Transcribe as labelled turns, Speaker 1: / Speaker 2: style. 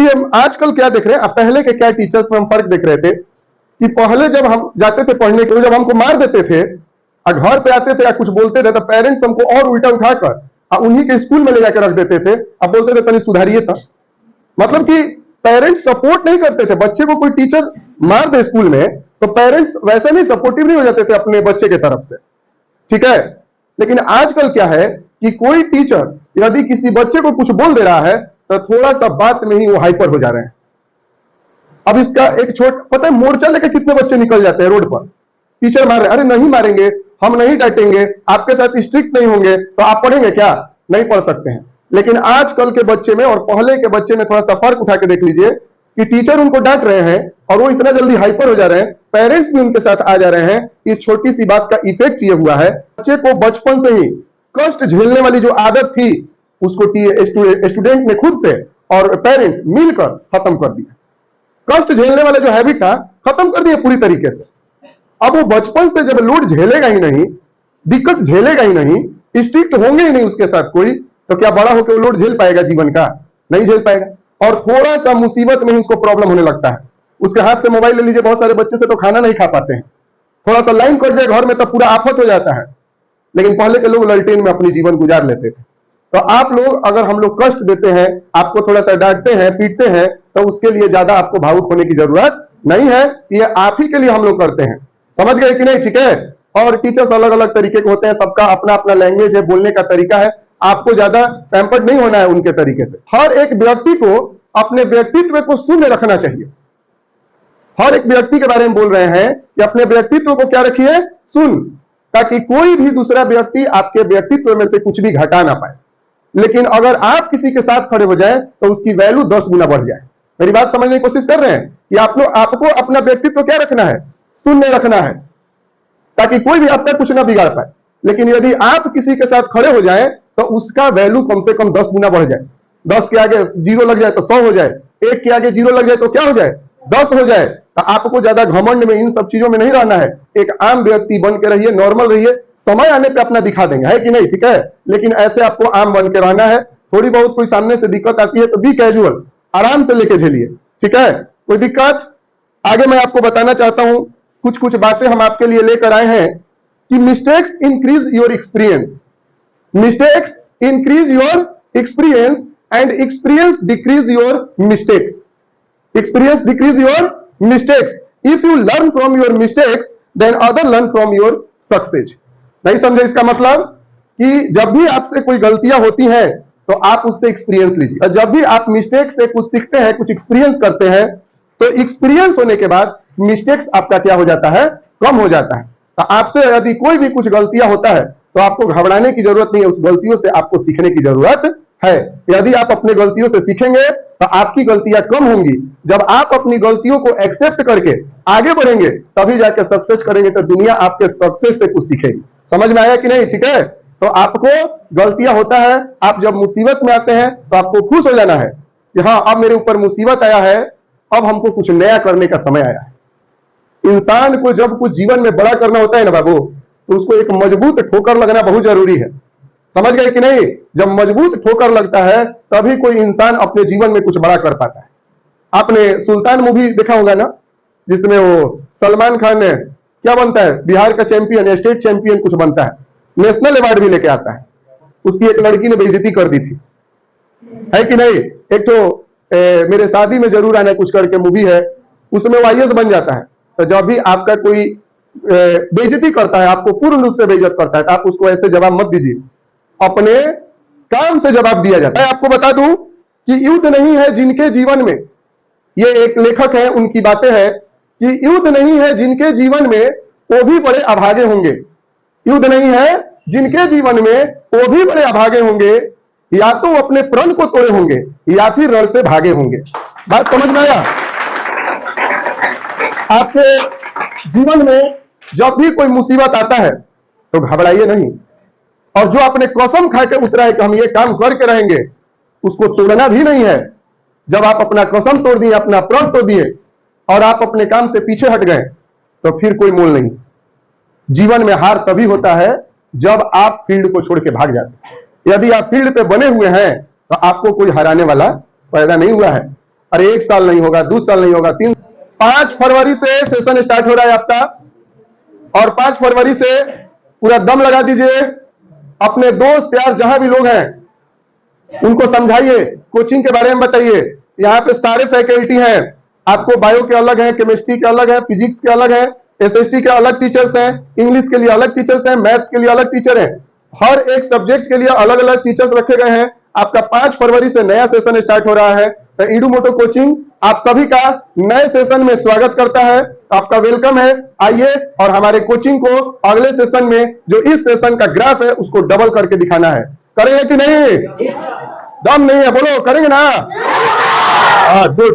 Speaker 1: अभी हम आजकल क्या देख रहे हैं, पहले के क्या टीचर्स में हम फर्क देख रहे थे कि पहले जब हम जाते थे पढ़ने के, जब हमको मार देते थे और घर पे आते थे या कुछ बोलते थे तो पेरेंट्स हमको और उल्टा उठाकर उन्हीं के स्कूल में ले जाकर रख देते थे। अब बोलते थे तनी सुधारिए था। मतलब कि पेरेंट्स सपोर्ट नहीं करते थे। बच्चे को कोई टीचर मार दे स्कूल में तो पेरेंट्स वैसे नहीं सपोर्टिव नहीं हो जाते थे अपने बच्चे के तरफ से, ठीक है। लेकिन आजकल क्या है कि कोई टीचर यदि किसी बच्चे को कुछ बोल दे रहा है तो थोड़ा सा बात में ही वो हाइपर हो जा रहे हैं। अब इसका एक पता है मोर्चा लेके कितने बच्चे निकल जाते हैं रोड पर, टीचर मार रहे, अरे नहीं मारेंगे, हम नहीं डांटेंगे, आपके साथ स्ट्रिक्ट नहीं होंगे तो आप पढ़ेंगे क्या? नहीं पढ़ सकते हैं। लेकिन आजकल के बच्चे में और पहले के बच्चे में थोड़ा सा फर्क उठा के देख लीजिए कि टीचर उनको डांट रहे हैं और वो इतना जल्दी हाइपर हो जा रहे हैं, पेरेंट्स भी उनके साथ आ जा रहे हैं। इस छोटी सी बात का इफेक्ट ये हुआ है, बच्चे को बचपन से ही कष्ट झेलने वाली जो आदत थी उसको स्टूडेंट ने खुद से और पेरेंट्स मिलकर खत्म कर दिया। कष्ट झेलने वाला जो हैबिट था खत्म कर दिया पूरी तरीके से। अब वो बचपन से जब लोड झेलेगा ही नहीं, दिक्कत झेलेगा ही नहीं, स्ट्रिक्ट होंगे ही नहीं उसके साथ कोई, तो क्या बड़ा होकर वो लोड झेल पाएगा जीवन का? नहीं झेल पाएगा। और थोड़ा सा मुसीबत में ही उसको प्रॉब्लम होने लगता है। उसके हाथ से मोबाइल ले लीजिए, बहुत सारे बच्चे से तो खाना नहीं खा पाते हैं। थोड़ा सा लाइन कट जाए घर में तो पूरा आफत हो जाता है। लेकिन पहले के लोग ललटेन में अपनी जीवन गुजार लेते थे। तो आप लोग, अगर हम लोग कष्ट देते हैं, आपको थोड़ा सा डांटते हैं, पीटते हैं, तो उसके लिए ज्यादा आपको भावुक होने की जरूरत नहीं है। ये आप ही के लिए हम लोग करते हैं। समझ गए कि नहीं? ठीक है। और टीचर्स अलग अलग तरीके के होते हैं, सबका अपना अपना लैंग्वेज है, बोलने का तरीका है। आपको ज्यादा पैम्पर्ड नहीं होना है उनके तरीके से। हर एक व्यक्ति को अपने व्यक्तित्व को शून्य रखना चाहिए। हर एक व्यक्ति के बारे में बोल रहे हैं कि अपने व्यक्तित्व को क्या रखिए? शून्य, ताकि कोई भी दूसरा व्यक्ति आपके व्यक्तित्व में से कुछ भी घटा ना पाए। लेकिन अगर आप किसी के साथ खड़े हो जाए तो उसकी वैल्यू 10 गुना बढ़ जाए। मेरी बात समझने की कोशिश कर रहे हैं कि आपको अपना व्यक्तित्व क्या रखना है? शून्य रखना है, ताकि कोई भी आपका कुछ ना बिगाड़ पाए। लेकिन यदि आप किसी के साथ खड़े हो जाए तो उसका वैल्यू कम से कम 10 गुना बढ़ जाए। 10 के आगे 0 लग जाए तो 100 हो जाए, 1 के आगे 0 लग जाए तो क्या हो जाए? 10 हो जाए। तो आपको ज्यादा घमंड में इन सब चीजों में नहीं रहना है। एक आम व्यक्ति बन के रहिए, नॉर्मल रहिए, समय आने पे अपना दिखा देंगे, है कि नहीं? ठीक है। लेकिन ऐसे आपको आम बन के रहना है। थोड़ी बहुत कोई सामने से दिक्कत आती है तो बी कैजुअल, आराम से लेके झेलिए, ठीक है। कोई दिक्कत? आगे मैं आपको बताना चाहता हूं, कुछ कुछ बातें हम आपके लिए लेकर आए हैं कि mistakes increase your experience, mistakes increase your experience and experience decrease your mistakes, experience decrease your mistakes. If you learn from your mistakes then other learn from your success. नहीं समझे इसका मतलब? कि जब भी आपसे कोई गलतियां होती हैं तो आप उससे एक्सपीरियंस लीजिए। जब भी आप मिस्टेक से कुछ सीखते हैं, कुछ एक्सपीरियंस करते हैं, तो एक्सपीरियंस होने के बाद मिस्टेक्स आपका क्या हो जाता है? कम हो जाता है। तो आपसे यदि कोई भी कुछ गलतियां होता है तो आपको घबराने की जरूरत नहीं है, उस गलतियों से आपको सीखने की जरूरत है। यदि आप अपने गलतियों से सीखेंगे तो आपकी गलतियां कम होंगी। जब आप अपनी गलतियों को एक्सेप्ट करके आगे बढ़ेंगे तभी जाकर सक्सेस करेंगे, तो दुनिया आपके सक्सेस से कुछ सीखेगी। समझ में आया कि नहीं? ठीक है। तो आपको गलतियां होता है, आप जब मुसीबत में आते हैं तो आपको खुश हो जाना है कि हाँ, अब मेरे ऊपर मुसीबत आया है, अब हमको कुछ नया करने का समय आया है। इंसान को जब कुछ जीवन में बड़ा करना होता है ना बाबू, तो उसको एक मजबूत ठोकर लगना बहुत जरूरी है। समझ गए कि नहीं? जब मजबूत ठोकर लगता है तभी कोई इंसान अपने जीवन में कुछ बड़ा कर पाता है। आपने सुल्तान मूवी देखा होगा ना, जिसमें वो सलमान खान ने क्या बनता है? बिहार का चैंपियन, स्टेट चैंपियन कुछ बनता है, नेशनल अवार्ड भी लेके आता है। उसकी एक लड़की ने बेइज्जती कर दी थी, है कि नहीं? एक तो मेरे शादी में जरूर आना कुछ करके मूवी है, उसमें वो IAS बन जाता है। तो जब भी आपका कोई बेइज्जती करता है, आपको पूर्ण रूप से बेइज्जत करता है, तो आप उसको ऐसे जवाब मत दीजिए, अपने काम से जवाब दिया जाता है। आपको बता दूं कि युद्ध नहीं है जिनके जीवन में, ये एक लेखक है, उनकी बातें हैं कि युद्ध नहीं है जिनके जीवन में वो भी बड़े अभागे होंगे। युद्ध नहीं है जिनके जीवन में वो भी बड़े अभागे होंगे, या तो अपने प्रण को तोड़े होंगे या फिर रण से भागे होंगे। बात समझ में आया? आपके जीवन में जब भी कोई मुसीबत आता है तो घबराइए नहीं, और जो आपने कसम खा के उतरा है कि हम ये काम करके रहेंगे, उसको तोड़ना भी नहीं है। जब आप अपना कसम तोड़ दिए, अपना प्रण तोड़ दिए और आप अपने काम से पीछे हट गए, तो फिर कोई मोल नहीं। जीवन में हार तभी होता है जब आप फील्ड को छोड़ के भाग जाते हैं। यदि आप फील्ड पे बने हुए हैं तो आपको कोई हराने वाला पैदा नहीं हुआ है। अरे 1 साल नहीं होगा, 2 साल नहीं होगा, 5 फरवरी से सेशन स्टार्ट हो रहा है आपका, और 5 फरवरी से पूरा दम लगा दीजिए। अपने दोस्त यार जहां भी लोग हैं उनको समझाइए, कोचिंग के बारे में बताइए। यहाँ पे सारे फैकल्टी हैं, आपको बायो के अलग हैं, केमिस्ट्री के अलग हैं, फिजिक्स के अलग हैं, एसएसटी के अलग टीचर्स हैं, इंग्लिश के लिए अलग टीचर्स हैं, मैथ्स के लिए अलग टीचर हैं। हर एक सब्जेक्ट के लिए अलग अलग टीचर्स रखे गए हैं। आपका 5 फरवरी से नया सेशन स्टार्ट हो रहा है। तो इडुमोटो कोचिंग आप सभी का नए सेशन में स्वागत करता है, आपका वेलकम है। आइए और हमारे कोचिंग को अगले सेशन में, जो इस सेशन का ग्राफ है, उसको डबल करके दिखाना है। करेंगे कि नहीं? दम नहीं है, बोलो करेंगे ना? गुड।